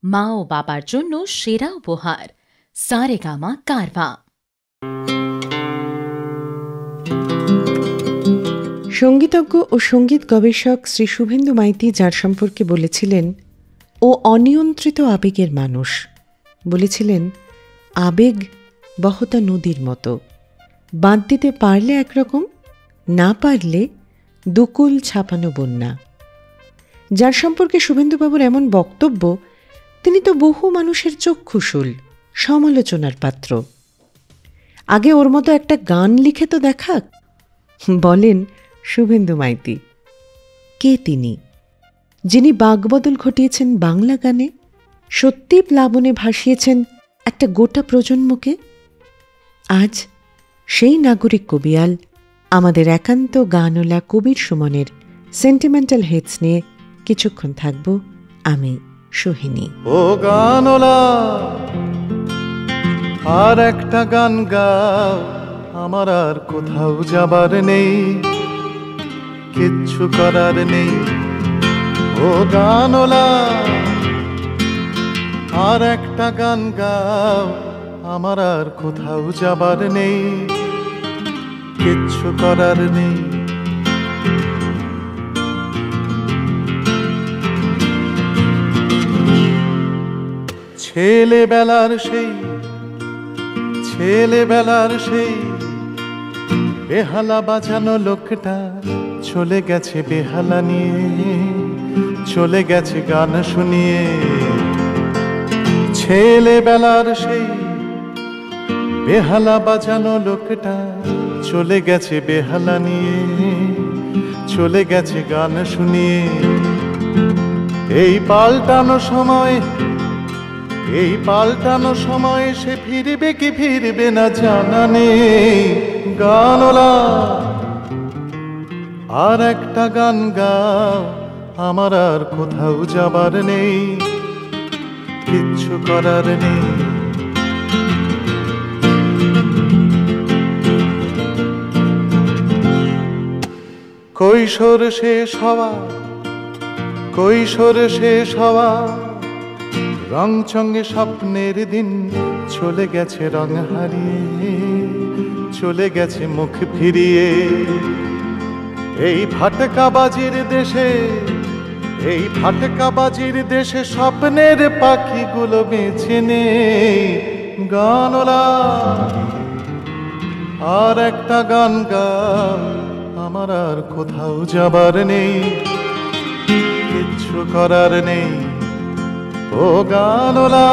মা ও বাবার জন্য সেরা উপহার, সারেগামা কারভা। সঙ্গীতজ্ঞ ও সঙ্গীত গবেষক শ্রী শুভেন্দু মাইতি যার সম্পর্কে বলেছিলেন, ও অনিয়ন্ত্রিত আবেগের মানুষ। বলেছিলেন, আবেগ বহতা নদীর মতো, বাঁধ দিতে পারলে একরকম, না পারলে দুকুল ছাপানো বন্যা। যার সম্পর্কে শুভেন্দুবাবুর এমন বক্তব্য, তিনি তো বহু মানুষের চক্ষুশূল, সমালোচনার পাত্র। আগে ওর মতো একটা গান লিখে তো দেখাক, বলেন শুভেন্দু মাইতি। কে তিনি? যিনি বাগবদল ঘটিয়েছেন বাংলা গানে, সত্যি প্লাবনে ভাসিয়েছেন একটা গোটা প্রজন্মকে। আজ সেই নাগরিক কবিয়াল আমাদের একান্ত গানওয়ালা কবির সুমনের সেন্টিমেন্টাল হেডস নিয়ে কিছুক্ষণ থাকব আমি, সোহিনী। ও গানওয়ালা, আর একটা গান গাও, আমার আর কোথাও যাবার নেই, কিচ্ছু করার নেই। ও গানওয়ালা, আর একটা গান গাও, আমার আর কোথাও যাবার নেই, কিচ্ছু করার নেই। ছেলেবেলার সেই বেহালা বাজানো লোকটা চলে গেছে বেহালা নিয়ে, চলে গেছে গান শুনিয়ে। ছেলেবেলার সেই বেহালা বাজানো লোকটা চলে গেছে বেহালা নিয়ে, চলে গেছে গান শুনিয়ে। এই পাল্টানো সময় সে ফিরবে কি ফিরবে না জানা নেই। গানওয়ালা, আর একটা গান গাও, আমার আর কোথাও যাবার নেই, কিচ্ছু করার নেই। কৈশোর শেষ হওয়া রংচঙ্গে স্বপ্নের দিন চলে গেছে রং হারিয়ে, চলে গেছে মুখ ফিরিয়ে। এই ফাটকাবাজির দেশে স্বপ্নের পাখিগুলো বেঁচে নেই। গানওয়ালা, আর একটা গান গাও, আমার আর কোথাও যাবার নেই, কিচ্ছু করার নেই। ও গানওয়ালা,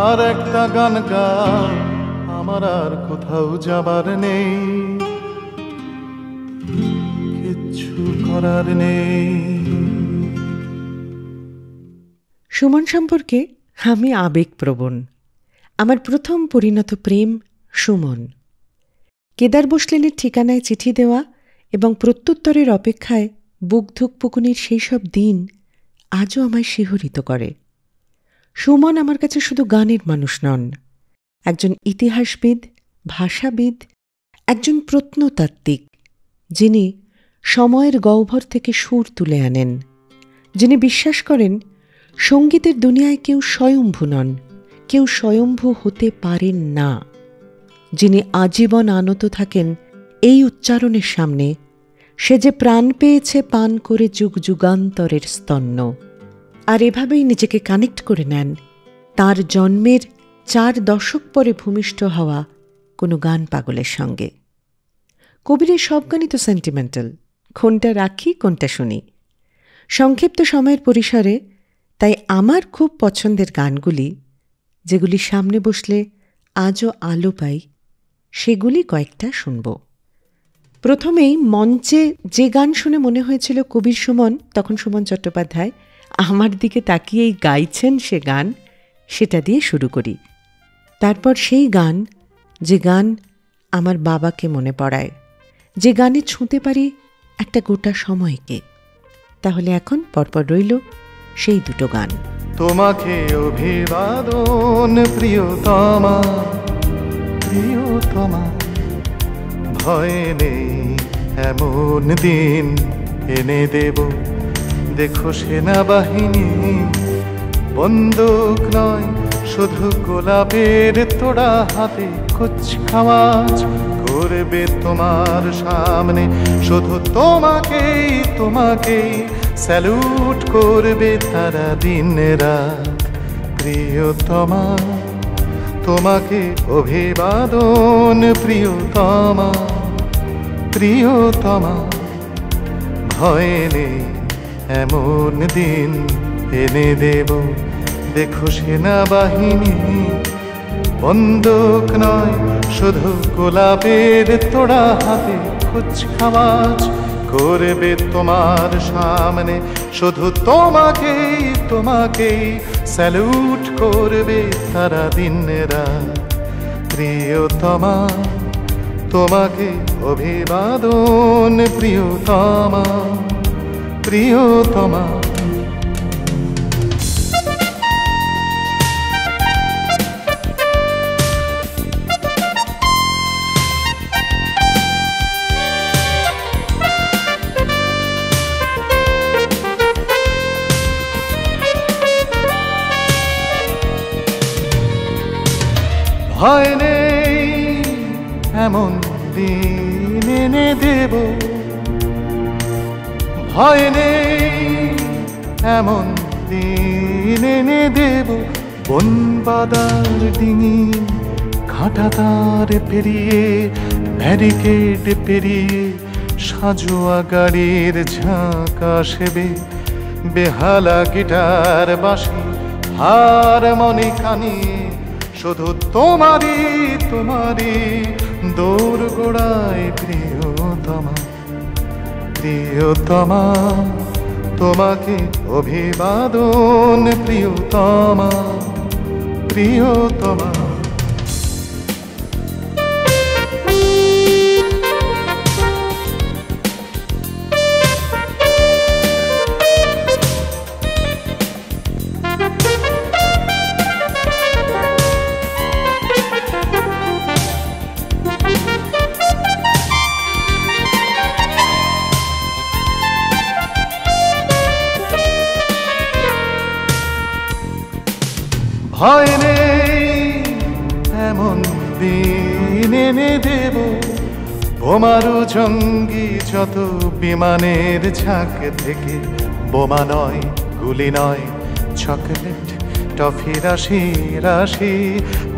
আর একটা গান গাও, আমার আর কোথাও যাবার নেই, কিচ্ছু করার নেই। সুমন সম্পর্কে আমি আবেগপ্রবণ। আমার প্রথম পরিণত প্রেম সুমন। কেদার বসলেনের ঠিকানায় চিঠি দেওয়া এবং প্রত্যুত্তরের অপেক্ষায় বুক ধুকপুকুনির সেই সব দিন আজও আমায় শিহরিত করে। সুমন আমার কাছে শুধু গানের মানুষ নন, একজন ইতিহাসবিদ, ভাষাবিদ, একজন প্রত্নতাত্ত্বিক, যিনি সময়ের গহ্বর থেকে সুর তুলে আনেন, যিনি বিশ্বাস করেন সঙ্গীতের দুনিয়ায় কেউ স্বয়ম্ভু নন, কেউ স্বয়ম্ভু হতে পারেন না, যিনি আজীবন আনত থাকেন এই উচ্চারণের সামনে, সে যে প্রাণ পেয়েছে পান করে যুগ যুগান্তরের স্তন্য। আর এভাবেই নিজেকে কানেক্ট করে নেন তার জন্মের 4 দশক পরে ভূমিষ্ঠ হওয়া কোনো গান পাগলের সঙ্গে। কবিরের সব গানই তো সেন্টিমেন্টাল, কোনটা রাখি কোনটা শুনি। সংক্ষিপ্ত সময়ের পরিসরে তাই আমার খুব পছন্দের গানগুলি, যেগুলি সামনে বসলে আজও আলো পাই, সেগুলি কয়েকটা শুনব। প্রথমেই মঞ্চে যে গান শুনে মনে হয়েছিল কবির সুমন, তখন সুমন চট্টোপাধ্যায় আমার দিকে তাকিয়েই গাইছেন সে গান, সেটা দিয়ে শুরু করি। তারপর সেই গান, যে গান আমার বাবাকে মনে পড়ায়, যে গানে ছুঁতে পারি একটা গোটা সময়কে। তাহলে এখন পরপর রইল সেই দুটো গান। তোমাকে অভিবাদন প্রিয়তমা, প্রিয়তমা, ভয় নেই এমন দিন এনে দেখো সেনাবাহিনী, বন্দুক নয় শুধু গোলাপের তোড়া হাতে কুচকাওয়াজ করবে তোমার সামনে, শুধু তোমাকেই তোমাকেই স্যালুট করবে তারা দিন রাত। প্রিয়তমা তোমাকে অভিবাদন, প্রিয়তমা প্রিয়তমা। ভয় নেই এমন দিন এনে দেব, দেখো সেনাবাহিনী, বন্দুক নয় শুধু গোলাপের তোড়া হাতে কুচকাওয়াজ করবে তোমার সামনে, শুধু তোমাকেই তোমাকেই স্যালুট করবে তারা দিন রাত। প্রিয়তমা তোমাকে অভিবাদন, প্রিয়তমা প্রিয়তমা। ভয় নেই এমন দিন এনে দেব, ভয় নেই এমন দিন এনে দেব। বনবাদার ডিঙি ঘাটা তার পেরিয়ে, ব্যারিকেড পেরিয়ে সাজোয়া গাড়ির ঝাঁক আসবে, বেহালা গিটার বাঁশি হারমোনিকা নিয়ে, শুধু তোমারই তোমারই দৌড় গোড়ায়। প্রিয়তমা প্রিয়তমা তোমাকে অভিবাদন, প্রিয়তমা প্রিয়তমা। ভয় নেই এমন দিন এনে দেব, বোমারু জঙ্গি যত বিমানের ঝাঁক থেকে, বোমা নয় গুলি নয় চকলেট টফি রাশি রাশি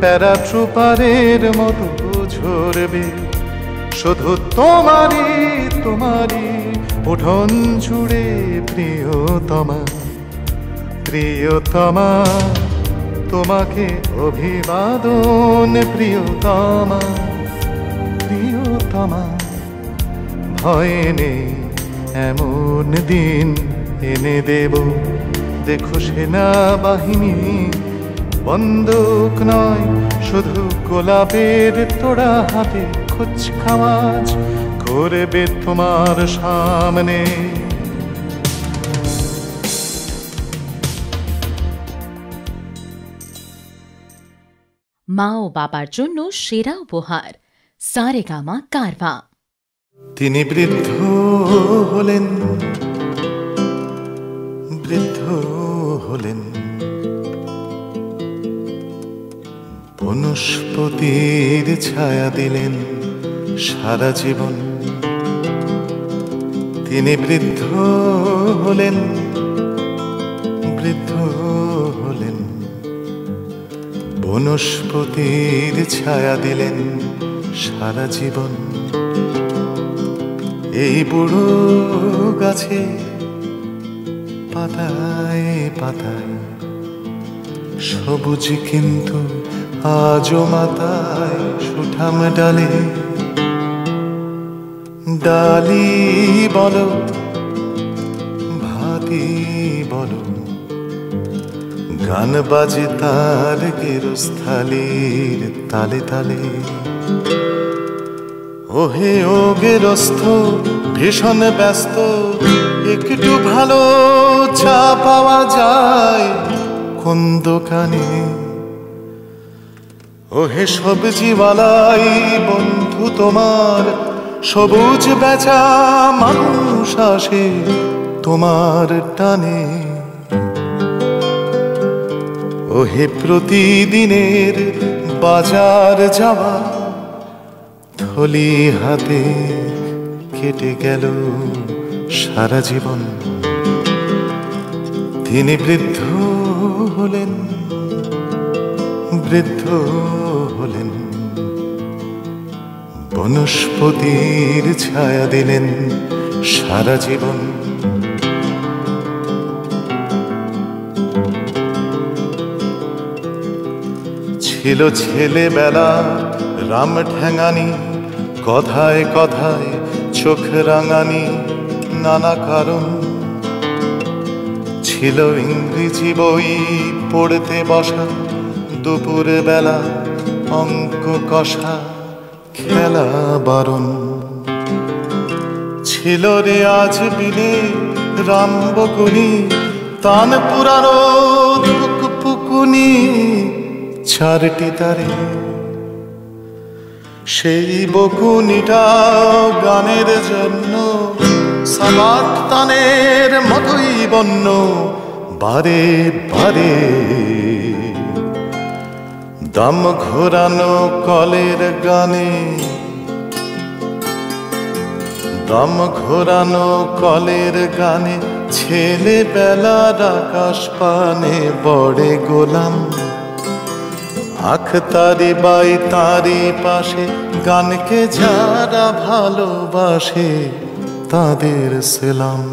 প্যারাট্রুপারের মতো ঝরবে, শুধু তোমারই তোমারই উঠোন জুড়ে। প্রিয়তমা প্রিয়তমা তোমাকে অভিবাদন, প্রিয়তমা প্রিয়তমা। ভয় নেই এমন দিন এনে দেব, দেখো সেনাবাহিনী, বন্দুক নয় শুধু গোলাপের তোড়া হাতে কুচকাওয়াজ করবে তোমার সামনে। মা ও বাবার জন্য সেরা উপহার, সারেগামা কারভা। তিনি বৃদ্ধ হলেন, বৃদ্ধ হলেন, বনস্পতির ছায়া দিলেন সারা জীবন। তিনি বৃদ্ধ হলেন, বৃদ্ধ হলেন, বনস্পতির ছায়া দিলেন সারা জীবন। এই বুড়ো গাছে পাতায় পাতায় সবুজ, কিন্তু আজও মাথায় সুঠাম ডালে। ডালি বলো ভাতি বলো, গান বাজে তার গেরস্থালির তালে তালে। ওহে ও গেরস্থ ভীষণ ব্যস্ত, একটু ভালো চা পাওয়া যায় কোন দোকানে? ওহে সবজিওয়ালাই বন্ধু তোমার, সবুজ বেচা মানুষ আসে তোমার টানে। ওহে প্রতিদিনের বাজার যাওয়া, থলি হাতে কেটে গেল সারা জীবন। তিনি বৃদ্ধ হলেন, বৃদ্ধ হলেন, বনস্পতির ছায়া দিলেন সারা জীবন। ছিল ছেলেবেলা রাম ঠ্যাঙানি, কথায় কথায় চোখ রাঙানি নানা কারণ। ছিল ইংরেজি বই পড়তে বসা, দুপুর বেলা অঙ্ক কষা, খেলা বারণ। ছিল রে আজ বিনে রাম বকুনি, তান পুরানো পুকুনি, চারটি তারে। সেই বকুনিটা গানের জন্য সাবাক তানের মতোই বন্য। বারে বারে দম ঘোরানো কলের গানে, দম ঘোরানো কলের গানে, ছেলেবেলার আকাশ পানে বড়ে গোলাম। আখ তারি বাই তারি পাশে, গানকে যারা ভালোবাসে তাদের সেলাম।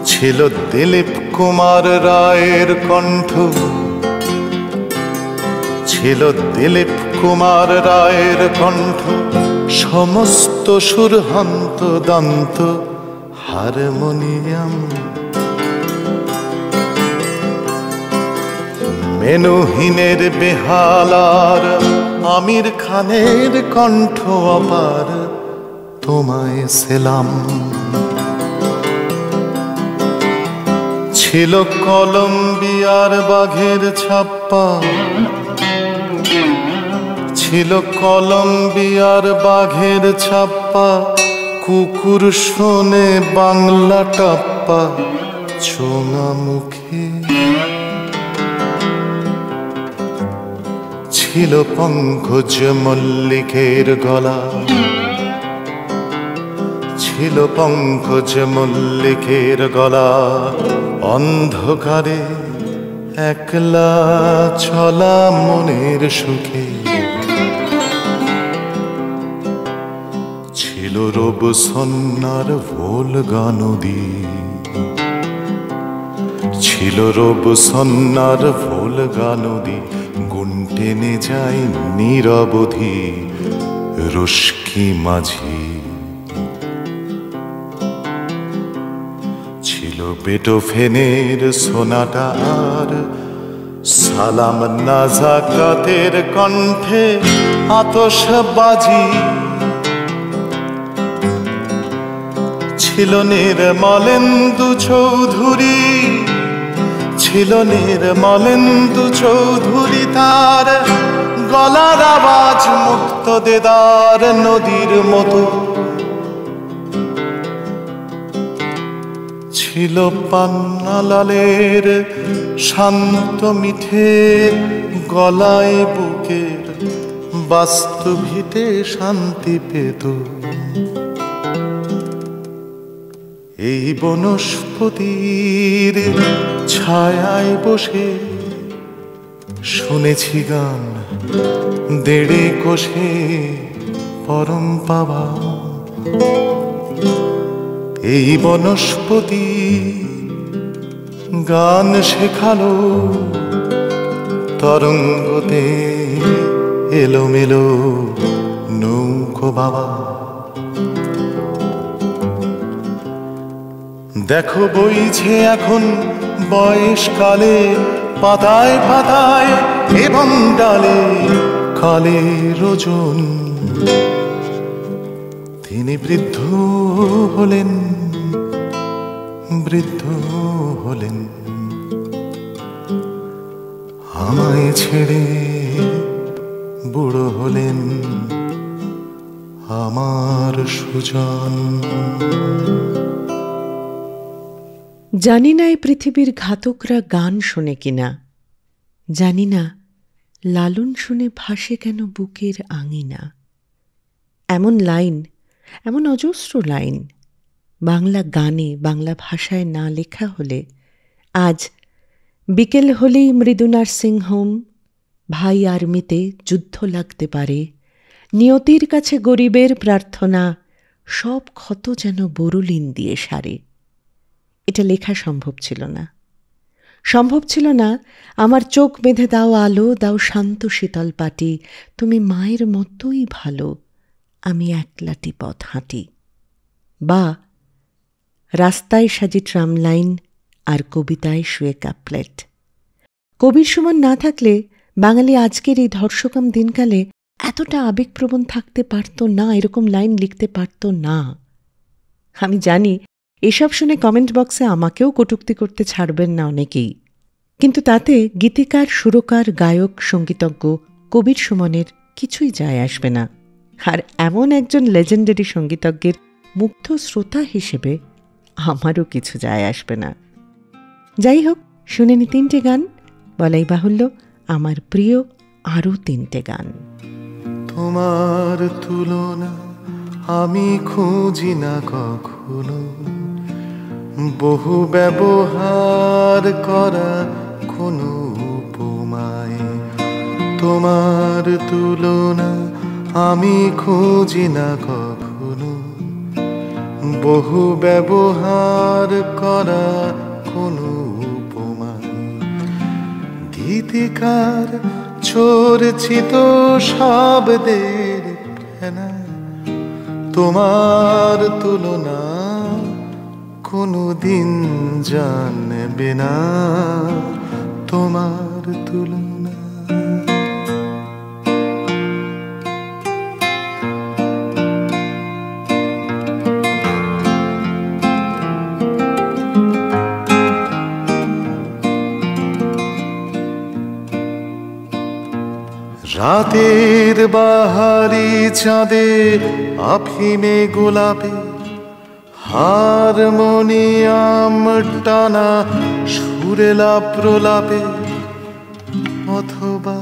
ছিল দিলীপ কুমার রায়ের কণ্ঠ, ছিল দিলীপ কুমার রায়ের কণ্ঠ, সমস্ত সুরহন্ত দন্ত হারমোনিয়াম। মেনুহীনের বেহালার আমির খানের কণ্ঠ অপার, তোমায় সেলাম। ছিল কলম্বিয়ার বাঘের ছাপ্পা, ছিল কলম্বিয়ার বাঘের ছাপ্পা, কুকুর শোনে বাংলা টাপ্পা চোঙা মুখে। ছিল পঙ্কজ মল্লিকের গলা, ছিল পঙ্কজ মল্লিকের গলা, অন্ধকারে একলা চলা মনের সুখে। ছিল রবসন্নার ভোলগা নদী, ছিল রবসন্নার ভোলগা নদী, গুণ টেনে যায় নিরবধি রুস্কি মাঝি। ছিল বেটোফেনের সোনাটা আর সালাম নাজাকাতের কণ্ঠে আতশবাজি। ছিল নির্মলেন্দু চৌধুরী, ছিল নির্মলেন্দু চৌধুরী, তার গলার আওয়াজ মুক্ত দেদার নদীর মতো। ছিল পান্নালালের শান্ত মিঠে গলায় বুকের বাস্তবিতে শান্তি পেত। এই বনস্পতির ছায়ায় বসে শুনেছি গান, দেড়ে কোষে পরম পাওয়া। এই বনস্পতি গান শেখালো তরঙ্গতে এলোমেলো নৌকো বাবা। দেখো বইছে এখন বয়সকালে, পাতায় পাতায় এবং ডালে কালের ওজন। তিনি বৃদ্ধ হলেন, বৃদ্ধ হলেন, আমায় ছেড়ে বুড়ো হলেন, আমার সুজন। জানি না এই পৃথিবীর ঘাতকরা গান শোনে কিনা, জানি না লালন শুনে ভাসে কেন বুকের আঙিনা। এমন লাইন, এমন অজস্র লাইন বাংলা গানে, বাংলা ভাষায় না লেখা হলে আজ বিকেল হলেই মৃদু নার্সিং হোম, ভাই আর্মিতে যুদ্ধ লাগতে পারে, নিয়তির কাছে গরিবের প্রার্থনা, সব ক্ষত যেন বরুলিন দিয়ে সারে। এটা লেখা সম্ভব ছিল না, সম্ভব ছিল না আমার চোখ বেঁধে দাও আলো, দাও শান্ত শীতল পাটি, তুমি মায়ের মতোই ভালো, আমি একলাটি পথ হাঁটি। বা রাস্তায় সাজি ট্রাম লাইন আর কবিতায় শুয়ে কাপলেট। কবির সুমন না থাকলে বাঙালি আজকের এই ধর্ষকাম দিনকালে এতটা আবেগপ্রবণ থাকতে পারত না, এরকম লাইন লিখতে পারত না। আমি জানি এসব শুনে কমেন্ট বক্সে আমাকেও কটূক্তি করতে ছাড়বেন না অনেকেই, কিন্তু তাতে গীতিকার, সুরকার, গায়ক, সঙ্গীতজ্ঞ কবির সুমনের কিছুই যায় আসবে না। আর এমন একজন লেজেন্ডারি সঙ্গীতজ্ঞের মুগ্ধ শ্রোতা হিসেবে আমারও কিছু যায় আসবে না। যাই হোক, শুনে নি 3টে গান, বলাই বাহুল্য আমার প্রিয় আরও 3টে গান। তোমার তুলনা আমি খুঁজি না কখনো, বহু ব্যবহার করা কোনো উপমায়। তোমার তুলনা আমি খুঁজি না কখনো, বহু ব্যবহার করা কোনো উপমায়। গীতিকার চর্চিত শব্দের ফেনা, তোমার তুলনা কোনো দিন জানবে না, তোমার তুলনা। রাতের বাহারি চাঁদে, আফিমে গোলাপে, হারমোনিয়াম টানা সুরেলা প্রলাপে, অথবা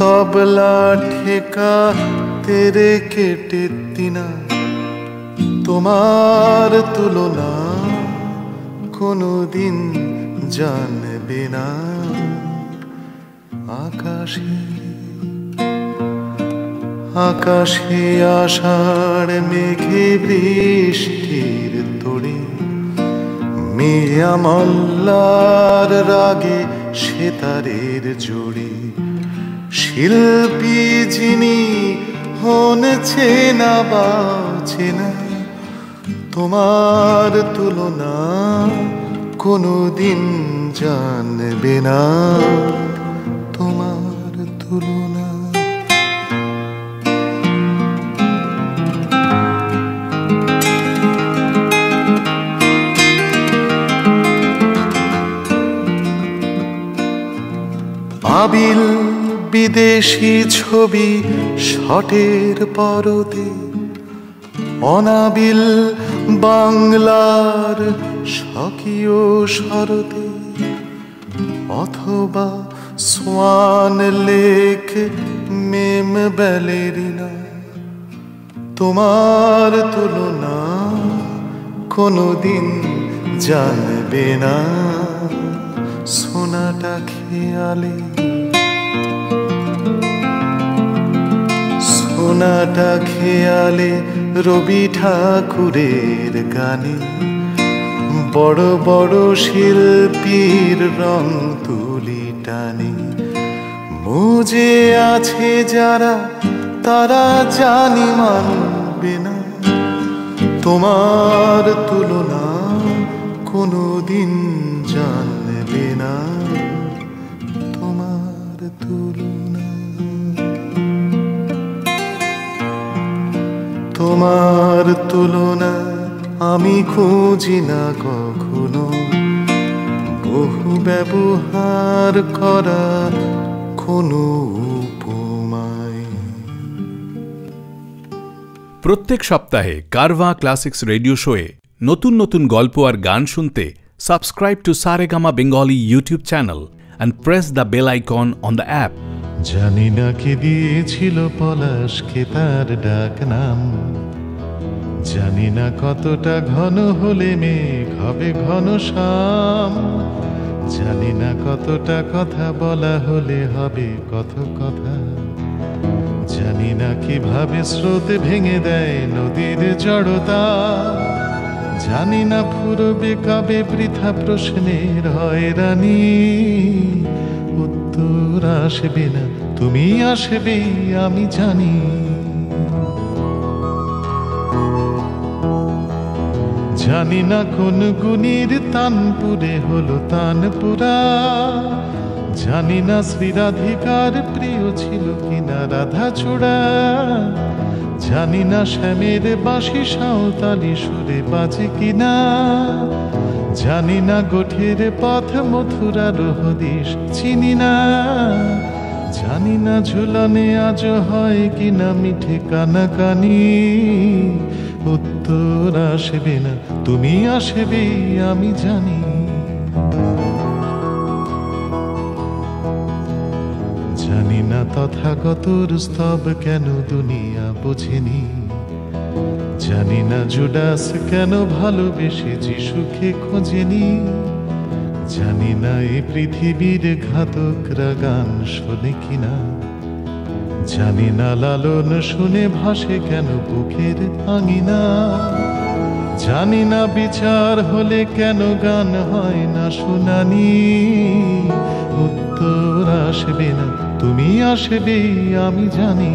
তবলা ঠেকা তেরে কেটে দিনা, তোমার তুলনা কোনো দিন জানবে না। আকাশে আকাশে আষাঢ় মেঘে বৃষ্টির তড়ি, মিয়া মল্লার রাগে সেতারের জড়ি, শিল্পী যিনি হন চেনা বাঁচে না, তোমার তুলনা কোনো দিন জানবে না, তোমার তুলনা। আবিল বিদেশি ছবি শটের পরতে, অনাবিল বাংলার স্বকীয় শরতে, অথবা সোয়ান লেক মেম ব্যালেরিনা, তোমার তুলনা কোনো দিন জানবে না। সোনাটা খেয়ালে, সোনাটা খেয়ালে রবি ঠাকুরের গানে, বড় বড় শিল্পীর রং তুলি টানে, মুজে আছে যারা তারা জানি মানবে না, তোমার তুলনা কোনো দিন জানবে না, তোমার তুলনা। তোমার তুলনা আমি খুঁজি না কখনো, বহু ব্যবহার করা কোনো উপমায়। প্রত্যেক সপ্তাহে কারভা ক্লাসিক্স রেডিও শোয়ে নতুন নতুন গল্প আর গান শুনতে subscribe to Saregama Bengali YouTube channel and press the bell icon on the app. জানি না কে দিয়েছিল পলাশকে তার ডাক নাম, জানি না কতটা ঘন হলে মেঘ হবে ঘন শ্যাম, জানি না কতটা কথা বলা হলে হবে কত কথা, জানি না কিভাবে স্রোত ভেঙে দেয় নদীর জড়তা, জানি না ফুরবে কবে বৃথা প্রশ্নের হয়রানি, উত্তর আসবে না তুমি আসবে আমি জানি। জানি না কোন গুণীর তানপুরে হলো তানপুরা, জানি না শ্রীরাধিকার প্রিয় ছিল কিনা রাধা চূড়া, জানি না শ্যামের বাঁশি সাঁওতালি সুরে বাজে কিনা, জানি না গোঠের পথ মথুরার হদিশ চিনি না, জানি না ঝুলনে আজ হয় কিনা মিঠে কানাকানি, উত্তর আসবে না তুমি আসবে আমি জানি। জানি না তথাগতর স্তব কেন দুনিয়া বোঝেনি, জানি না জুডাস কেন ভালোবেসে যিশুকে খোঁজেনি, জানি না এই পৃথিবীর ঘাতকরা গান শোনে কিনা, জানি না লালন শুনে ভাসে কেন বুকের আঙিনা, জানি না বিচার হলে কেন গান হয় না শুনানি, উত্তর আসবে না তুমি আসবে আমি জানি।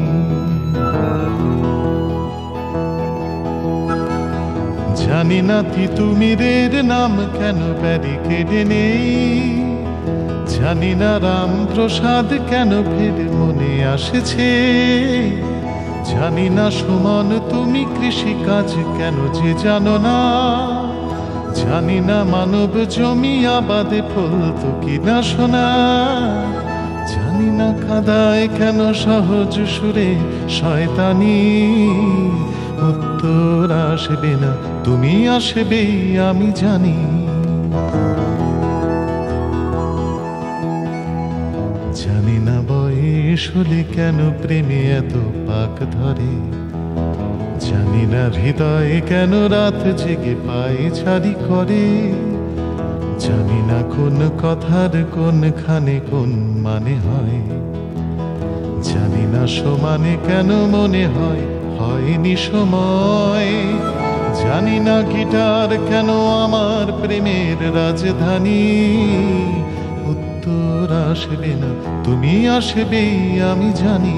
জানি না তিতুমিরের নাম কেন ব্যারিকেডে নেই, জানি না রামপ্রসাদ কেন ফের মনে আসছে, জানি না সুমন তুমি কৃষিকাজ কেন যে জানো না, জানি না মানব জমি আবাদে ফলতো কিনা সোনা, জানি না কাদায় কেন সহজ সুরে শয়তানি, উত্তর আসবে না তুমি আসবে আমি জানি। জানি না বয়স হলে কেন প্রেমে এত পাক ধরে, জানি না হৃদয়ে কেন রাত জেগে পায়ে ছাড়ি করে, জানি না কোন কথার কোনখানে কোন মানে হয়, জানি না সমানে কেন মনে হয় হয়নি সময়, জানি না গিটার কেন আমার প্রেমের রাজধানী, উত্তর আসবে না তুমি আসবে আমি জানি,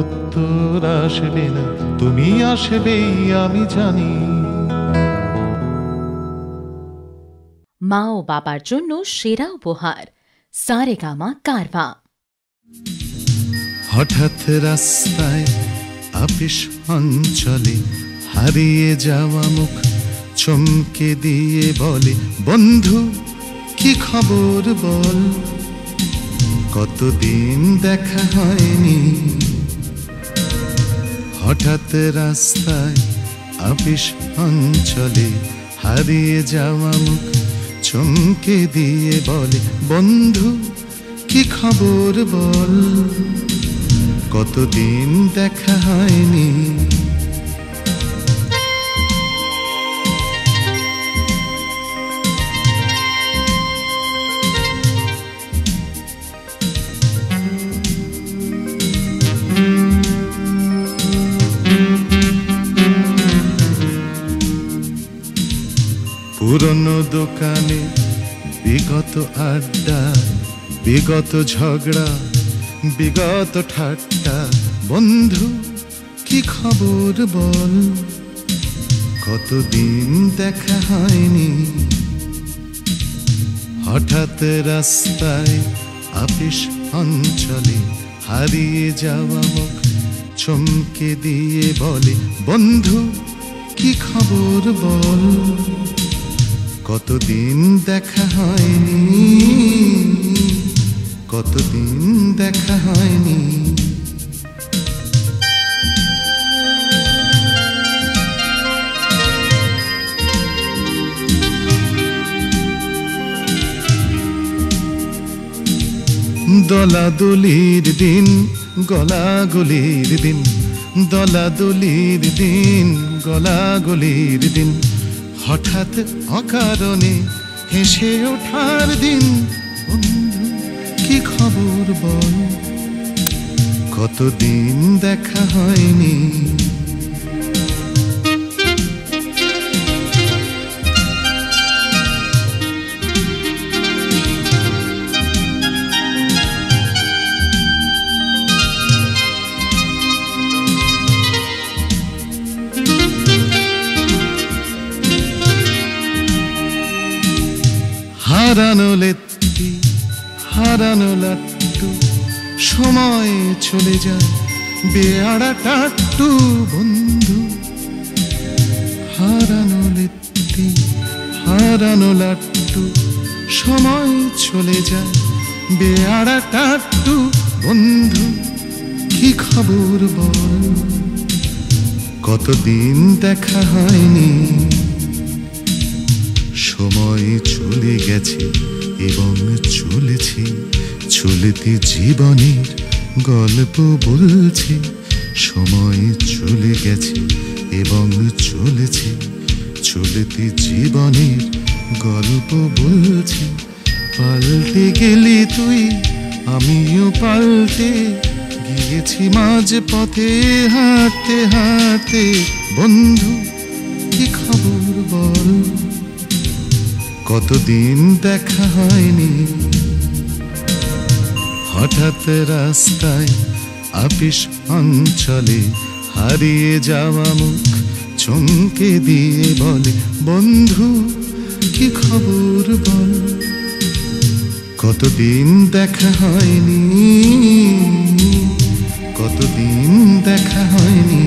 উত্তর আসবে না তুমি আসবে আমি জানি। মা ও বাবার জন্য সেরা উপহার সারেগামা কারভা। হঠাৎ রাস্তায় আপিস অঞ্চলে হারিয়ে যাওয়া মুখ চমকে দিয়ে বলে, বন্ধু কি খবর বল, কতদিন দেখা হয়নি। হঠাৎ রাস্তায় আপিস অঞ্চলে হারিয়ে যাওয়া মুখ চমকে দিয়ে বলে, বন্ধু কি খবর বল, কতদিন দেখা হয়নি। পুরনো দোকানে বিগত আড্ডা, বিগত ঝগড়া, বিগত ঠাট্টা, বন্ধু কি খবর বল, কতদিন দেখা হয়নি। হঠাৎ রাস্তায় আপিস অঞ্চলে হারিয়ে যাওয়া মুখ চমকে দিয়ে বলে, বন্ধু কি খবর বল, কতদিন দেখা হয়নি, কতদিন দেখা হয়নি। দলাদলির দিন গলাগলির দিন, দলাদলির দিন গলাগলির দিন, হঠাৎ অকারণে হেসে ওঠার দিন। বন্ধু কি খবর বল, কতদিন দেখা হয়নি। হারানো লেত্তি হারানো লাট্টু, সময় চলে যায় বেয়াড়া টাট্টু। বন্ধু হারানো লেত্তি হারানো লাট্টু, সময় চলে যায় বেয়াড়া টাট্টু। বন্ধু কি খবর বল, কতদিন দেখা হয়নি। সময় চলে গেছে এবং চলেছে, চলতি জীবনের গল্প বলছে। সময় চলে গেছে এবং চলেছে, চলতি জীবনের গল্প বলছে। পাল্টে গেলি তুই, আমিও পাল্টে গিয়েছি মাঝ পথে হাঁটতে হাঁটতে। বন্ধু কি খবর বল, কতদিন দেখা হয়নি। হঠাৎ রাস্তায় আপিস অঞ্চলে হারিয়ে যাওয়া মুখ চমকে দিয়ে বলে, বন্ধু কি খবর বল, কতদিন দেখা হয়নি, কতদিন দেখা হয়নি।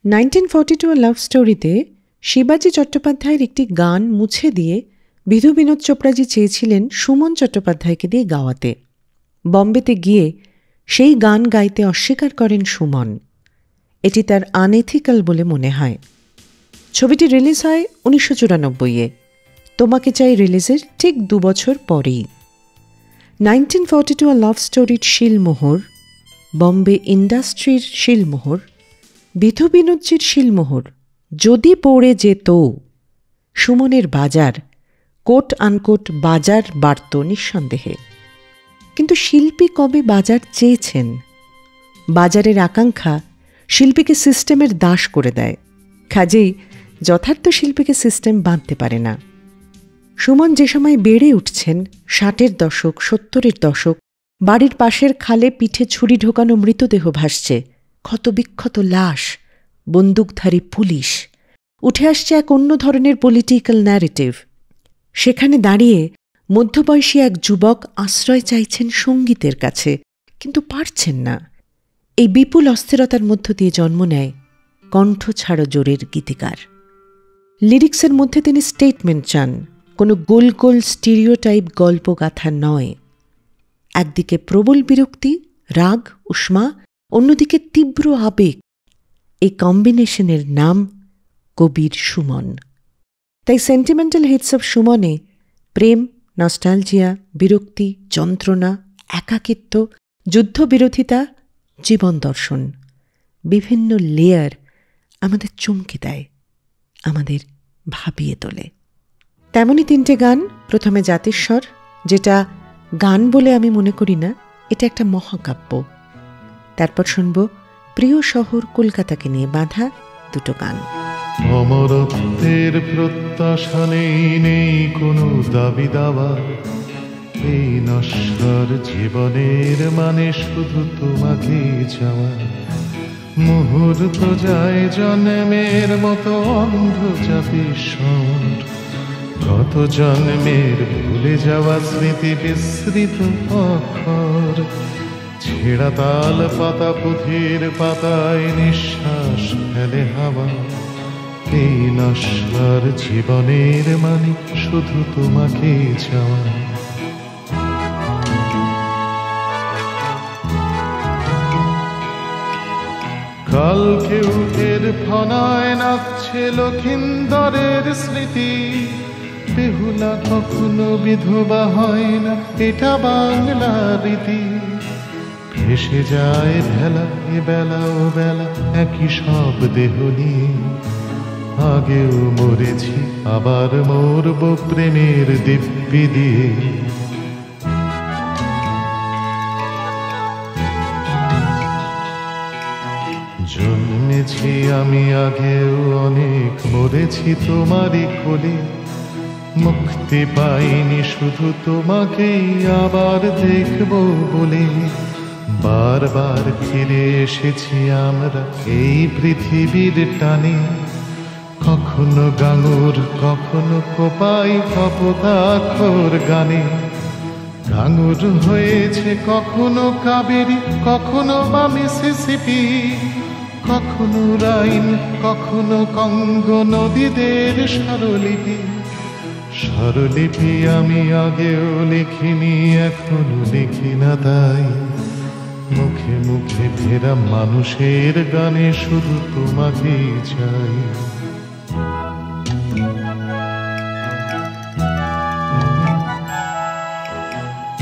1942 লাভ স্টোরিতে শিবাজি চট্টোপাধ্যায়ের একটি গান মুছে দিয়ে বিধু বিনোদ চোপড়াজি চেয়েছিলেন সুমন চট্টোপাধ্যায়কে দিয়ে গাওয়াতে। বম্বেতে গিয়ে সেই গান গাইতে অস্বীকার করেন সুমন। এটি তার আনএথিক্যাল বলে মনে হয়। ছবিটি রিলিজ হয় 1994-এ, তোমাকে চাই রিলিজের ঠিক 2 বছর পরেই। 1942 লাভ স্টোরির শিলমোহর, বম্বে ইন্ডাস্ট্রির শিলমোহর, বিধু বিনোদজির শিলমোহর যদি পড়ে যেত, সুমনের বাজার কোট আনকোট বাজার বাড়ত নিঃসন্দেহে। কিন্তু শিল্পী কবে বাজার চেয়েছেন? বাজারের আকাঙ্ক্ষা শিল্পীকে সিস্টেমের দাস করে দেয়, কাজেই যথার্থ শিল্পীকে সিস্টেম বাঁধতে পারে না। সুমন যে সময় বেড়ে উঠছেন, 60-এর দশক 70-এর দশক, বাড়ির পাশের খালে পিঠে ছুরি ঢোকানো মৃতদেহ ভাসছে, ক্ষতবিক্ষত লাশ, বন্দুকধারী পুলিশ, উঠে আসছে এক অন্য ধরনের পলিটিক্যাল ন্যারেটিভ। সেখানে দাঁড়িয়ে মধ্যবয়সী এক যুবক আশ্রয় চাইছেন সঙ্গীতের কাছে, কিন্তু পারছেন না। এই বিপুল অস্থিরতার মধ্য দিয়ে জন্ম নেয় কণ্ঠ ছাড়ো জোরের গীতিকার। লিরিক্সের মধ্যে তিনি স্টেটমেন্ট চান, কোনো গোল গোল স্টিরিওটাইপ গল্পগাথা নয়। একদিকে প্রবল বিরক্তি, রাগ, উষ্মা, অন্যদিকে তীব্র আবেগ। এই কম্বিনেশনের নাম কবির সুমন। তাই সেন্টিমেন্টাল হিটস অব সুমনে প্রেম, নস্টালজিয়া, বিরক্তি, যন্ত্রণা, একাকিত্ব, যুদ্ধবিরোধিতা, জীবন দর্শন, বিভিন্ন লেয়ার আমাদের চমকে দেয়, আমাদের ভাবিয়ে তোলে। তেমনই 3টে গান। প্রথমে জাতিস্বর, যেটা গান বলে আমি মনে করি না, এটা একটা মহাকাব্য। তারপর শুনব প্রিয় শহর কলকাতাকে নিয়ে বাঁধা 2টো গান। অমরত্বের প্রত্যাশা নেই কোনো দাবি দাওয়া, এই নশ্বর জীবনের মানে শুধু তোমাকে চাওয়া। মুহূর্ত যায় জন্মের মতো অন্ধ চাপিস্বর, কত জন্মের ভুলে যাওয়া স্মৃতি বিস্মৃত অক্ষর, ছেঁড়া তাল পাতা পুঁথির পাতায় নিঃশ্বাস ফেলে হাওয়া। এই নশ্বর জীবনের মানে শুধু তোমাকে চাওয়া। কালকে উঠের ফনায় নাচছে লক্ষিন্দরের স্মৃতি, বেহুলা কখনো বিধবা হয় না, এটা বাংলা রীতি। ভেসে যায় ভেলা এ বেলা ও বেলা একই সব দেহ নিয়ে, আগেও মরেছি আবার মরব প্রেমের দিব্যি দিয়ে। জন্মেছি আমি আগেও অনেক, মরেছি তোমারই কোলে, মুক্তি পাইনি শুধু তোমাকেই আবার দেখব বলে। বারবার ফিরে এসেছি আমরা এই পৃথিবীর টানে, কখনো গাঙুর কখনো কোপাই কপোতাক্ষর গানে। গাঙুর হয়েছে কখনো কাবেরী কখনো বা মিসিসিপি, কখনো রাইন কখনো কঙ্গো নদীদের স্বরলিপি। স্বরলিপি আমি আগেও লিখিনি এখনো লিখি না, তাই মুখে মুখে ফেরা মানুষের গানে শুধু তোমাকেই চাই।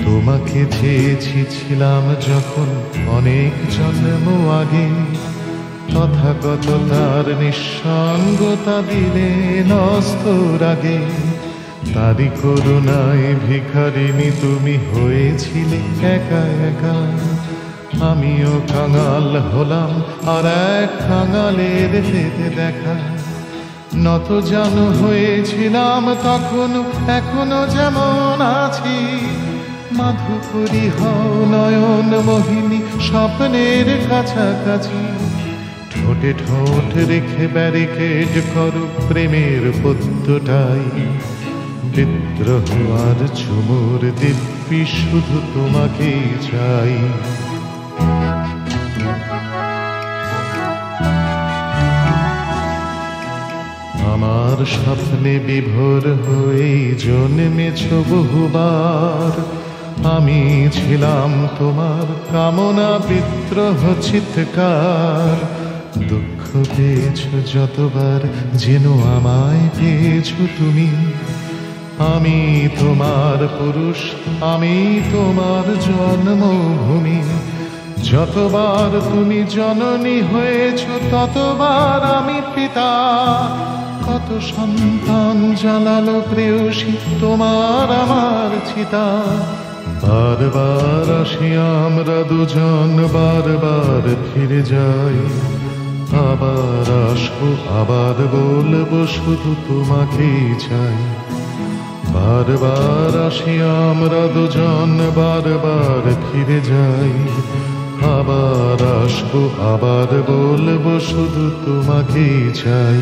তোমাকে চেয়েছি ছিলাম যখন অনেক জন্ম আগে, তথাগত তার নিঃসঙ্গতা দিলে নস্তর আগে। তারি করুণায় ভিখারিণী তুমি হয়েছিলে একা একা, আমিও কাঙাল হলাম আর এক কাঙালের হেতে দেখা। নত জানু হয়েছিলাম তখনো এখনো যেমন আছি, মাধুকরী হও নয়ন মোহিনী স্বপ্নের কাছাকাছি। ঠোঁটে ঠোঁট রেখে ব্যারিকেড করো প্রেমের পদ্মটাই, বিদ্রোহ আর ঝুমুর দিব্যি শুধু তোমাকেই চাই। আমার স্বপ্নে বিভোর হয়ে জন্মেছ বহুবার, আমি ছিলাম তোমার কামনা বিদ্রোহ চিৎকার। দুঃখ পেয়েছ যতবার যেন আমায় পেয়েছ তুমি, আমি তোমার পুরুষ আমি তোমার জন্মভূমি। যতবার তুমি জননী হয়েছ ততবার আমি পিতা, কত সন্তান জ্বালালো প্রেয়সী তোমার আমার চিতা। বারবার আসি আমরা দুজন বারবার ফিরে যাই, আবার আসবো আবার বলবো শুধু তোমাকেই চাই। বারবার আসি আমরা দুজন বারবার ফিরে যাই, আবার আসবো আবার বলবো শুধু তোমাকেই চাই।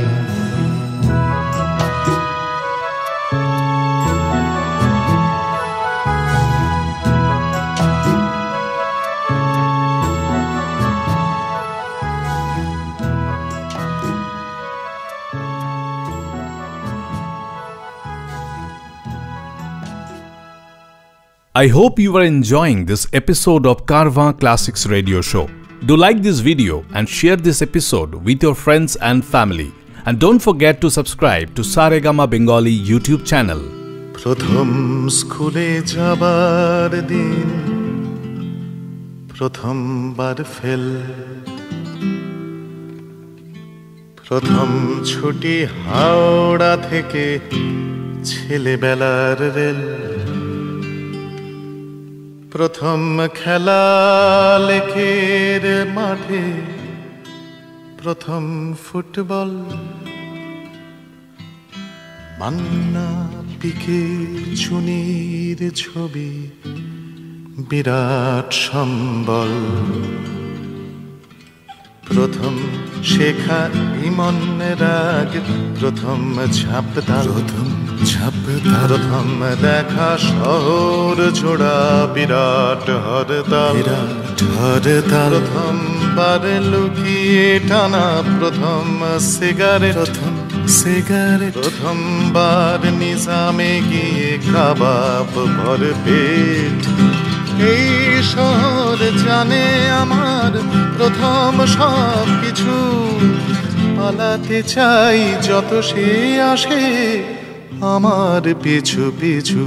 I hope you are enjoying this episode of Carvaan Classics Radio Show. Do like this video and share this episode with your friends and family. And don't forget to subscribe to Saregama Bengali YouTube channel. প্রথম স্কুলে যাবার দিন, প্রথমবার fail, প্রথম ছুটি হাওড়া থেকে ছেলেবেলার rail, প্রথম খেলা লেকের মাঠে, প্রথম ফুটবল, মান্না পিকে চুনির ছবি বিরাট সম্বল। প্রথম শেখা ইমন রাগ, প্রথম ঝাঁপতাল, প্রথম দেখা শহর জোড়া বিরাট হরতাল, প্রথমবার লুকিয়ে টানা প্রথম সিগারেট, প্রথমবার নিজামে গিয়ে কাবাব ভর পেট। এই শহর জানে আমার প্রথম সব কিছু, পালাতে চাই যত সে আসে আমার পিছু পিছু।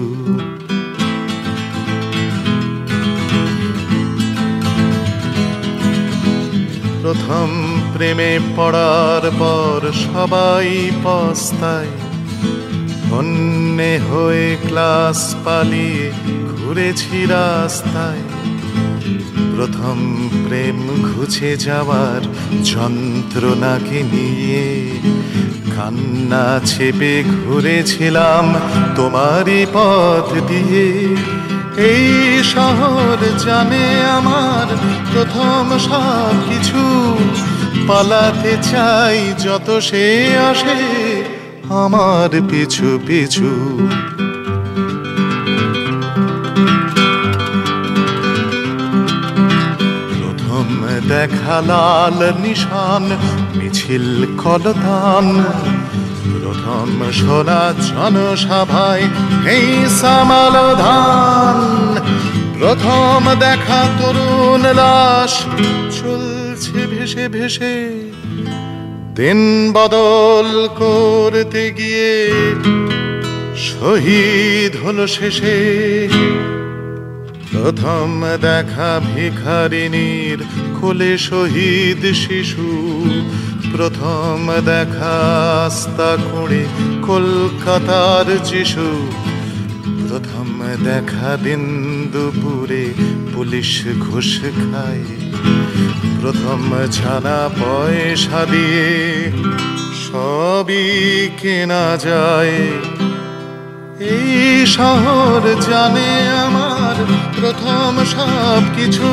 প্রথম প্রেমে পড়ার পর সবাই পস্তায়, অন্যে হয়ে ক্লাস পালিয়ে ঘুরেছি রাস্তায়। প্রথম প্রেম ঘুচে যাওয়ার যন্ত্রণাকে নিয়ে কান্না চেপে ঘুরেছিলাম তোমারই পথ দিয়ে। এই শহর জানে আমার প্রথম সব কিছু, পালাতে চাই যত সে আসে আমার পিছু পিছু। প্রথম দেখা লাল নিশান, মিছিল কলতান, প্রথম শোনা জনসভায় এই সামালধান, প্রথম দেখা তরুণ লাশ চলছে ভেসে ভেসে, দিন বদল করতে গিয়ে শহীদ হলো শেষে। প্রথম দেখা ভিখারিনীর কোলে শহীদ শিশু, প্রথম দেখা আস্তা খুঁড়ে কলকাতার যিশু, প্রথম দেখা দিন দুপুরে পুলিশ ঘুষ খায়, প্রথম জানা পয়সা দিয়ে সবই কেনা যায়। এই শহর জানে আমার প্রথম সব কিছু,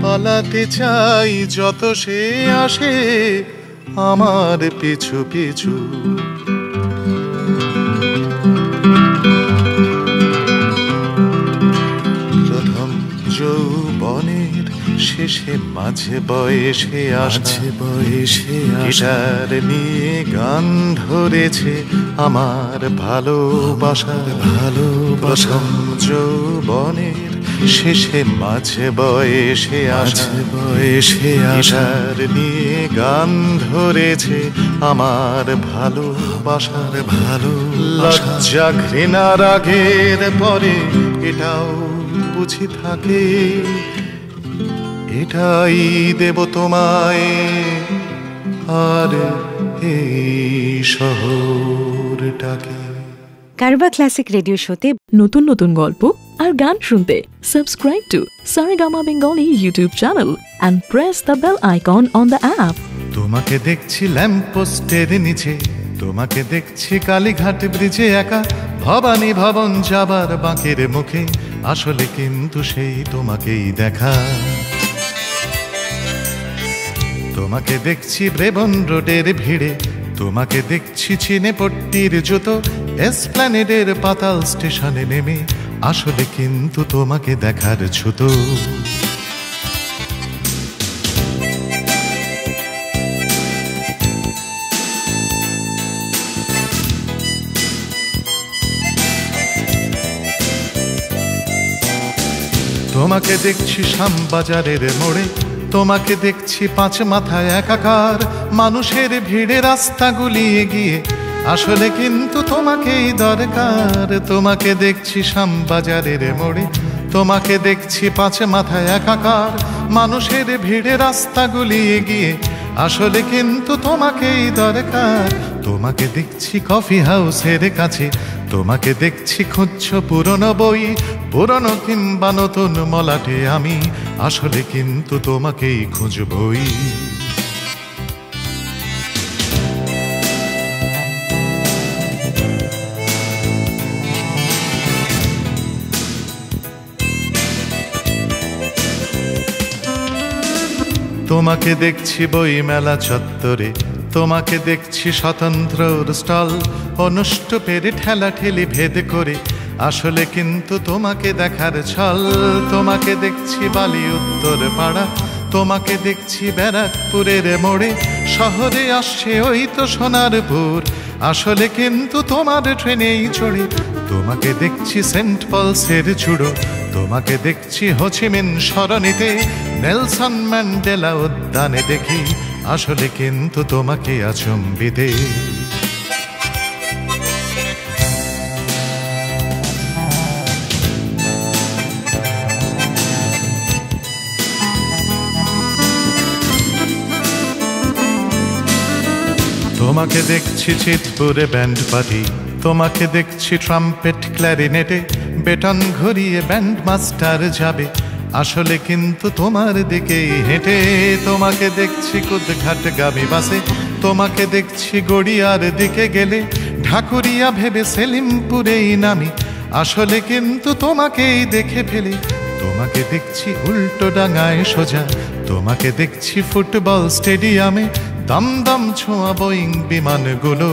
পালাতে চাই যত সে আসে আমার পিছু পিছু। প্রথম যৌবনের শেষে মাঝে বয়সে আসে, গিটার নিয়ে গান ধরেছে আমার ভালোবাসার প্রথম যৌবনের শেষে মাঝে বয়সে গিটার নিয়ে গান ধরেছে আমার ভালোবাসার লজ্জা ঘৃণা রাগের পরে এটাও বুঝি থাকে, এটাই দেব তোমায় আর এই শহরটাকে। কারবা ক্লাসিক রেডিও শোতে নতুন নতুন গল্প আর গান শুনতে subscribe to Saregama Bengali YouTube channel and press the bell icon on the app. তোমাকে দেখছি ল্যাম্প পোস্টের নিচে, তোমাকে দেখছি কালীঘাট ব্রিজে একা, ভবানী ভবন যাবার বাঁকের মুখে, আসলে কিন্তু সেই তোমাকেই দেখা। তোমাকে দেখছি ব্রেবন রোডের ভিড়ে, তোমাকে দেখছি চিনেপট্টির জুতো, এসপ্ল্যানেডের পাতাল স্টেশনে নেমে, আসলে কিন্তু তোমাকে দেখার ছুতো। তোমাকে দেখছি শ্যামবাজারের মোড়ে, তোমাকে দেখছি পাঁচ মাথায় একাকার, মানুষের ভিড়ে রাস্তাগুলি এগিয়ে, আসলে কিন্তু তোমাকেই দরকার। তোমাকে দেখছি শ্যামবাজারের মোড়ে, তোমাকে দেখছি পাঁচ মাথায় একাকার, মানুষের ভিড়ে রাস্তাগুলি এগিয়ে, আসলে কিন্তু তোমাকেই দরকার। তোমাকে দেখছি কফি হাউসের কাছে, তোমাকে দেখছি খুঁজছো পুরনো বই, পুরনো কিংবা নতুন মলাটে আমি, আসলে কিন্তু তোমাকেই খুঁজবই। তোমাকে দেখছি বই মেলা চত্বরে, তোমাকে দেখছি স্বতন্ত্রর স্টল, অনুষ্টুপের ঠেলা ঠেলি ভেদ করে, আসলে কিন্তু তোমাকে দেখার ছল। তোমাকে দেখছি বালি উত্তর পাড়া, তোমাকে দেখছি ব্যারাকপুরের মোড়ে, শহরে আসছে ওই তো সোনারপুর, আসলে কিন্তু তোমার ট্রেনেই চড়ে। তোমাকে দেখছি সেন্ট পলসের চূড়ো, তোমাকে দেখছি হোচিমিন সরণিতে, নেলসন ম্যান্ডেলা উদ্যানে দেখি, আসলে কিন্তু তোমাকে আচম্বিতে। তোমাকে দেখছি চিতপুরে ব্যান্ড পার্টি, তোমাকে দেখছি ট্রাম্পেট ক্ল্যারিনেটে, বেটন ঘুরিয়ে ব্যান্ড মাস্টার যাবে, আসলে কিন্তু তোমার দিকেই হেঁটে। তোমাকে দেখছি কুদঘাট গাবি বাসে, তোমাকে দেখছি গড়িয়ার দিকে গেলে, ঢাকুরিয়া ভেবে সেলিমপুরেই নামি, আসলে কিন্তু তোমাকেই দেখে ফেলে। তোমাকে দেখছি উল্টো ডাঙায় সোজা, তোমাকে দেখছি ফুটবল স্টেডিয়ামে, দমদম ছোঁয়া বোয়িং বিমানগুলো,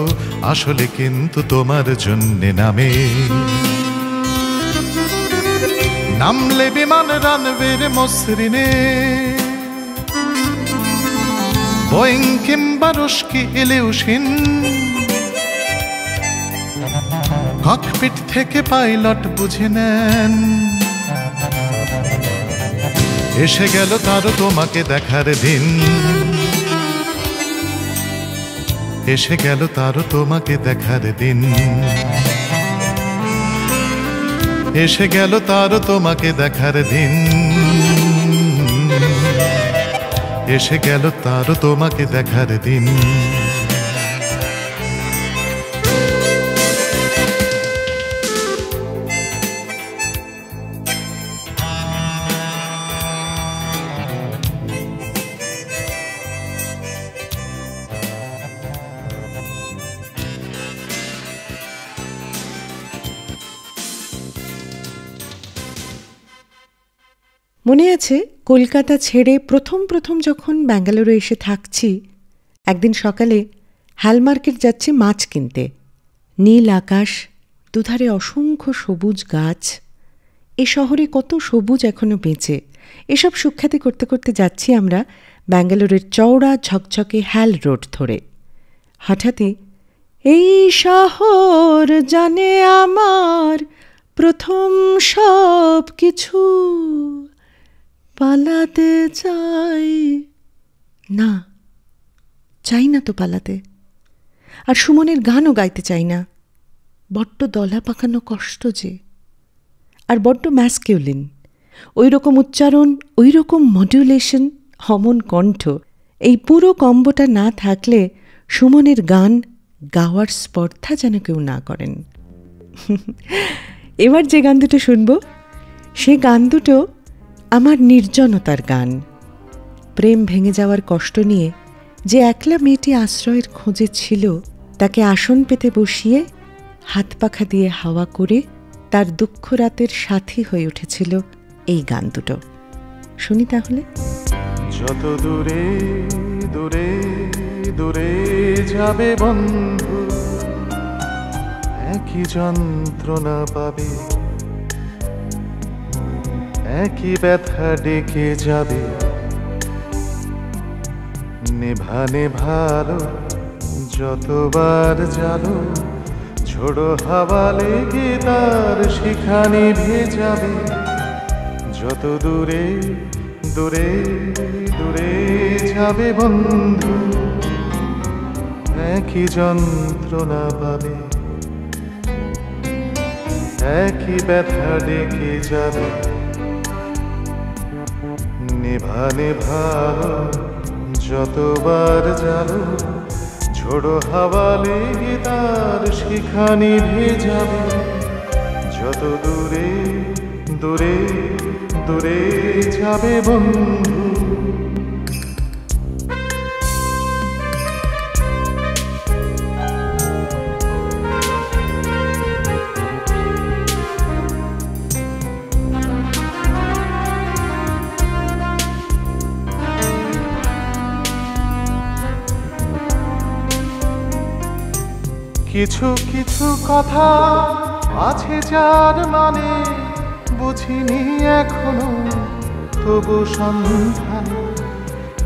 আসলে কিন্তু তোমার জন্যে নামে। নামলে বিমান রানওয়ের মসৃণে, বোয়িং কিংবা রুশকি ইলিউশিন, ককপিট থেকে পাইলট বুঝে নেন। এসে গেল তারও তোমাকে দেখার দিন, এসে গেল তারও তোমাকে দেখার দিন, এসে গেল তারও তোমাকে দেখার দিন, এসে গেল তারও তোমাকে দেখার দিন। মনে আছে কলকাতা ছেড়ে প্রথম যখন ব্যাঙ্গালোরে এসে থাকছি, একদিন সকালে হ্যালমার্কেট যাচ্ছি মাছ কিনতে। নীল আকাশ, দুধারে অসংখ্য সবুজ গাছ, এ শহরে কত সবুজ এখনো বেঁচে। এসব সুখ্যাতি করতে করতে যাচ্ছি আমরা ব্যাঙ্গালোরের চওড়া ঝকঝকে হ্যাল রোড ধরে। হঠাৎই এই শহর জানে আমার প্রথম সব কিছু, পালাতে চাই না, চাই না তো পালাতে। আর সুমনের গানও গাইতে চাই না, বড্ড দলা পাকানো কষ্ট যে, আর বড্ড ম্যাসকিউলিন। ওই রকম উচ্চারণ, ওই রকম মডুলেশন, অমন কণ্ঠ, এই পুরো কম্বোটা না থাকলে সুমনের গান গাওয়ার স্পর্ধা যেন কেউ না করেন। এবার যে গান দুটো শুনব, সে গান দুটো আমার নির্জনতার গান। প্রেম ভেঙে যাওয়ার কষ্ট নিয়ে যে একলা মেয়েটি আশ্রয়ের খোঁজে ছিল, তাকে আসন পেতে বসিয়ে হাত পাখা দিয়ে হাওয়া করে তার দুঃখ রাতের সাথী হয়ে উঠেছিল এই গান দুটো। শুনি তাহলে। যত দূরে দূরে দূরে যাবে বন্ধু, একই যন্ত্রণা পাবে, একই ব্যথা ডেকে যাবে। নেভা নেভালো যতবার জালো, ঝোড়ো হাওয়া লেগে তার শিখা নিভে যাবে। যত দূরে দূরে দূরে যাবে বন্ধু, একই যন্ত্রণা পাবে, একই ব্যথা ডেকে যাবে। নেভা নেভালো যতবার জালো, ঝোড়ো হাওয়া লেগে তার শিখা নিভে যাবে। যত দূরে দূরে দূরে যাবে বন্ধু। কিছু কিছু কথা আছে যার মানে বুঝিনি এখনো, তবু সন্ধান।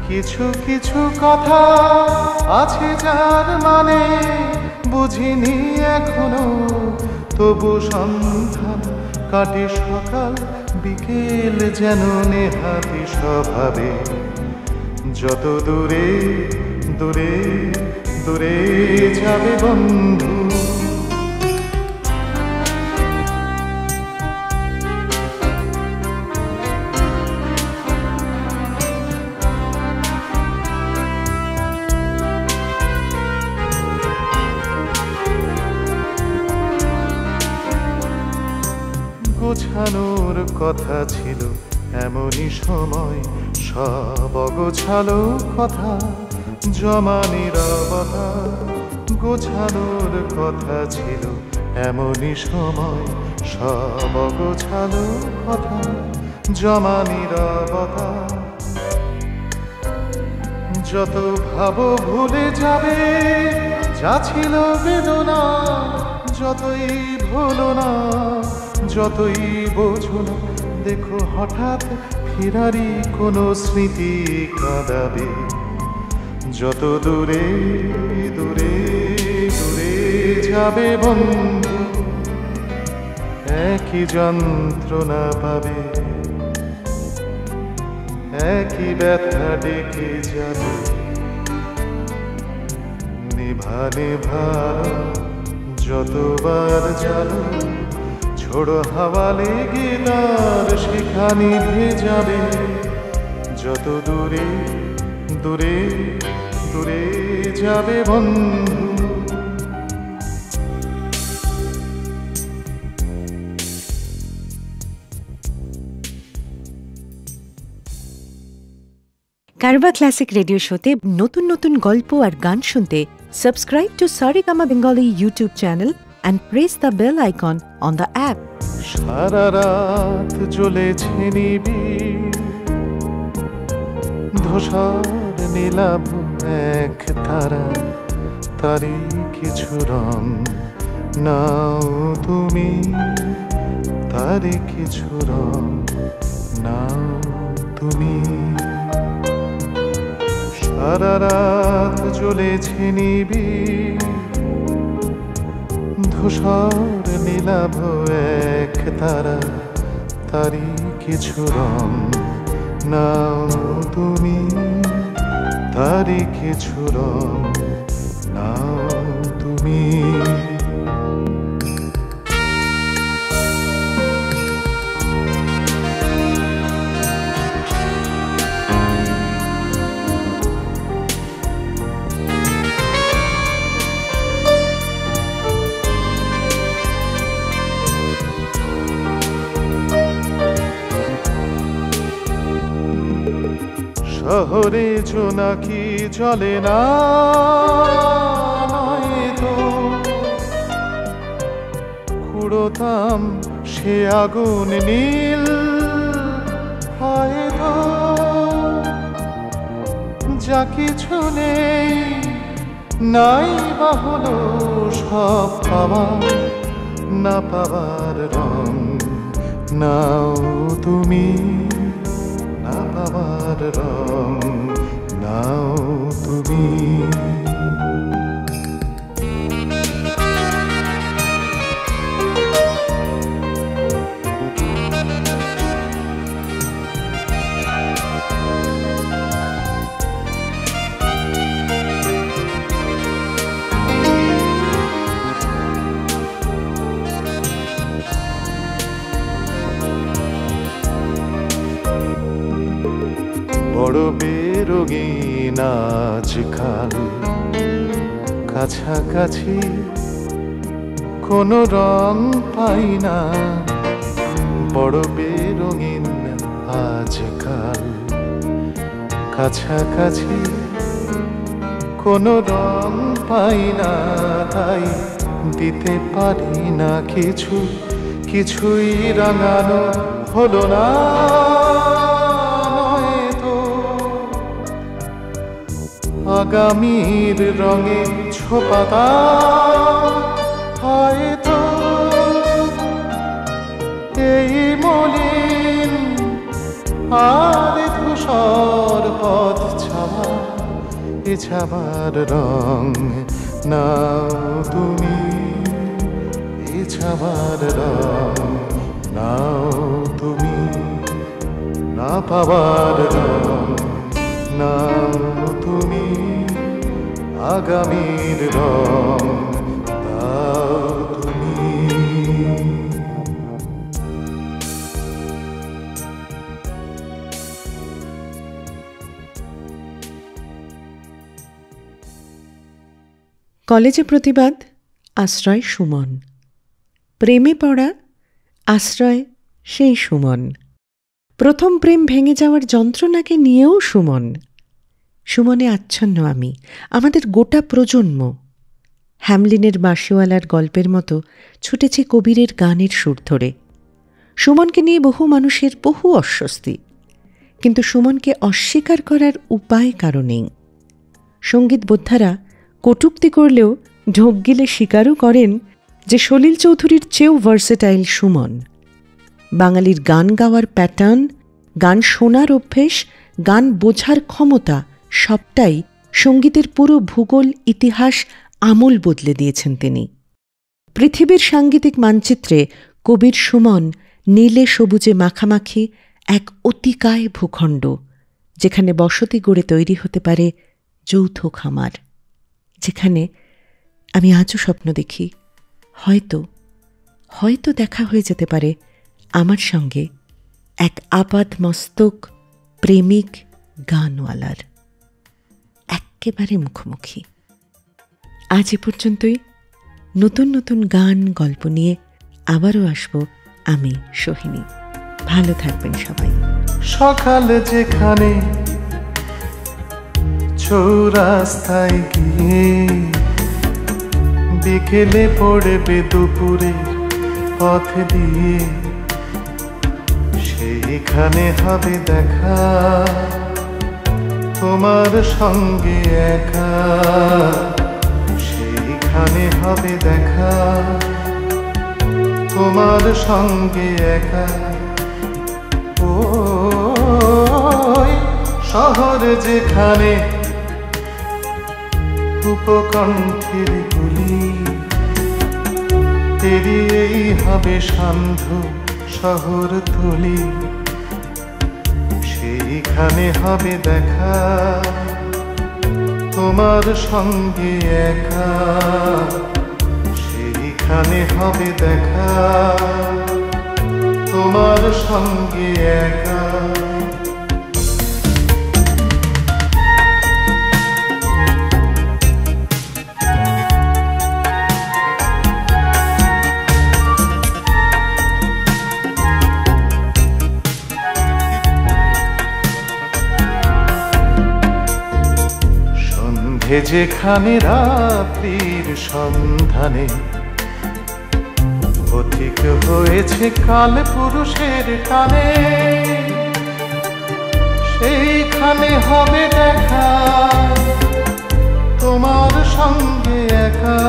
কিছু কিছু কথা আছে যার মানে বুঝিনি এখনো, তবু সন্ধান। কাটে সকাল বিকেল যেন নেহাতি স্বভাবে, যত দূরে দূরে দূরে যাবে বন্ধু। গোছানোর কথা ছিল এমনই সময়, সব অগোছালো কথা জমা নীরবতা। গোছানোর কথা ছিল এমনই সময়, সব অগোছালো কথা জমা নীরবতা। যত ভাবো ভুলে যাবে যা ছিল বেদনা, যতই ভুলো না যতই বোঝো না, দেখো হঠাৎ ফিরারি কোনো স্মৃতি কাঁদাবে। যত দূরে দূরে দূরে যাবে বন্ধু, একই যন্ত্রণা পাবে, একই ব্যথা ডেকে যাবে। নিভা নিভা যতবার জানো, ঝোড়ো হাওয়া লেগে তার শিখা নিভে যাবে। যত দূরে দূরে দূরে যাবে বন্ধু। কারবা ক্লাসিক রেডিও শোতে নতুন নতুন গল্প আর গান শুনতে subscribe to Saregama Bengali YouTube channel and press the bell icon on the app. সারা রাত জ্বলেছে নিবিড়, ধূসর নীলাভ এক তারা, তারই কিছু রং নাও তুমি, তারই কিছু রং নাও তুমি। সারা রাত জ্বলেছে নিবিড়, ধূসর নীলাভ এক তারা, তারই কিছু রং নাও তুমি, তারই কিছু রং নাও তুমি। শহরে জোনাকি জ্বলে না তো, কুড়োতাম সে আগুন নীল হয়তো। যা কিছু নেই নাই বা হলো সব পাওয়া, না পাওয়ার রং নাও তুমি, না পাওয়ার রং নাও তুমি। বড় বেরঙিন আজকাল, কাছাকাছি কোনো রং পাই না। বড় বেরঙিন আজকাল, কাছাকাছি কোনো রং পাই না। তাই দিতে পারি না কিছু, কিছুই রাঙানো হলো না। আগামীর রঙে ছোপাতা হয়তো এই মলিন আর ধূসর পথ ছাওয়া এ ছাবার রং নাও তুমি, এ ছাবার রং নাও তুমি, না পাবার রং নাও তুমি, আগামীর রং দাও তুমি। কলেজে প্রতিবাদ, আশ্রয় সুমন। প্রেমে পড়া, আশ্রয় সেই সুমন। প্রথম প্রেম ভেঙে যাওয়ার যন্ত্রণাকে নিয়েও সুমন। সুমনে আচ্ছন্ন আমি, আমাদের গোটা প্রজন্ম। হ্যামলিনের বাঁশিওয়ালার গল্পের মতো ছুটেছে কবিরের গানের সুর ধরে। সুমনকে নিয়ে বহু মানুষের বহু অস্বস্তি, কিন্তু সুমনকে অস্বীকার করার উপায় কারো নেই। সঙ্গীত বোদ্ধারা কটূক্তি করলেও ঢোক গিলে স্বীকারও করেন যে সলিল চৌধুরীর চেয়েও ভার্সেটাইল সুমন। বাঙালির গান গাওয়ার প্যাটার্ন, গান শোনার অভ্যেস, গান বোঝার ক্ষমতা সবটাই সঙ্গীতের পুরো ভূগোল ইতিহাস আমূল বদলে দিয়েছেন তিনি। পৃথিবীর সাংগীতিক মানচিত্রে কবির সুমন নীলে সবুজে মাখামাখি এক অতিকায় ভূখণ্ড, যেখানে বসতি গড়ে তৈরি হতে পারে যৌথ খামার, যেখানে আমি আজও স্বপ্ন দেখি হয়তো দেখা হয়ে যেতে পারে আমার সঙ্গে এক আপাদ মস্তক প্রেমিক গানওয়ালার, একেবারে মুখোমুখি। আজ এ পর্যন্তই। নতুন নতুন গান গল্প নিয়ে আবারও আসব আমি, সোহিনী। ভালো থাকবেন সবাই। সকালে যেখানে চৌরাস্তায় গিয়ে বিকেলে পড়বে দুপুরের পথ দিয়ে, সেইখানে হবে দেখা তোমার সঙ্গে একা, সেইখানে হবে দেখা তোমার সঙ্গে একা। ওই শহরে যেখানে উপকণ্ঠের গুলি পেরিয়েই হবে সান্ধ্য শহর তুলি, সেইখানে হবে দেখা তোমার সঙ্গে একা, সেইখানে হবে দেখা তোমার সঙ্গে একা। যেখানে রাত্রির সন্ধানে পথিক হয়েছে কাল পুরুষের টানে, সেইখানে হবে দেখা তোমার সঙ্গে একা।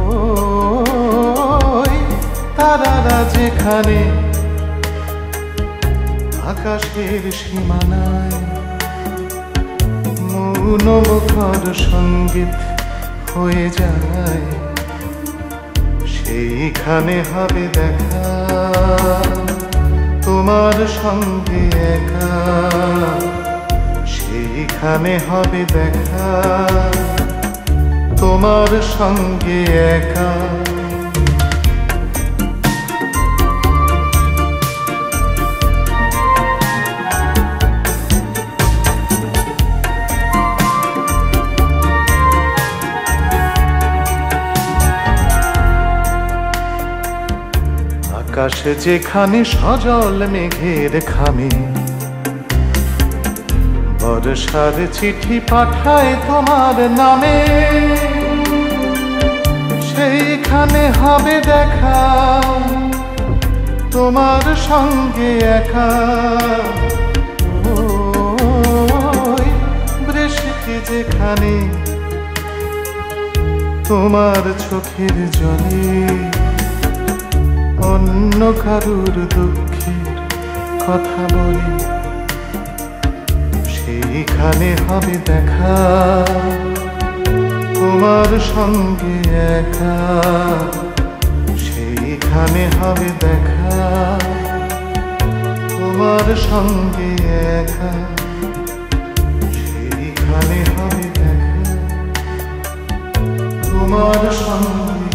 ওই তারারা যেখানে আকাশের সীমানায় মৌনমুখর সঙ্গীত হয়ে যায়, সেইখানে হবে দেখা তোমার সঙ্গে একা, সেইখানে হবে দেখা তোমার সঙ্গে একা। আকাশে যেখানে সজল মেঘের খামে বর্ষার চিঠি পাঠায় তোমার নামে, সেইখানে হবে দেখা তোমার সঙ্গে একা। ওই বৃষ্টি যেখানে তোমার চোখের জলে অন্য কারুর দুঃখের কথা বলি, সেইখানে হবে দেখা তোমার সঙ্গে একা, সেইখানে হবে দেখা তোমার সঙ্গে একা, সেইখানে হবে দেখা তোমার সঙ্গে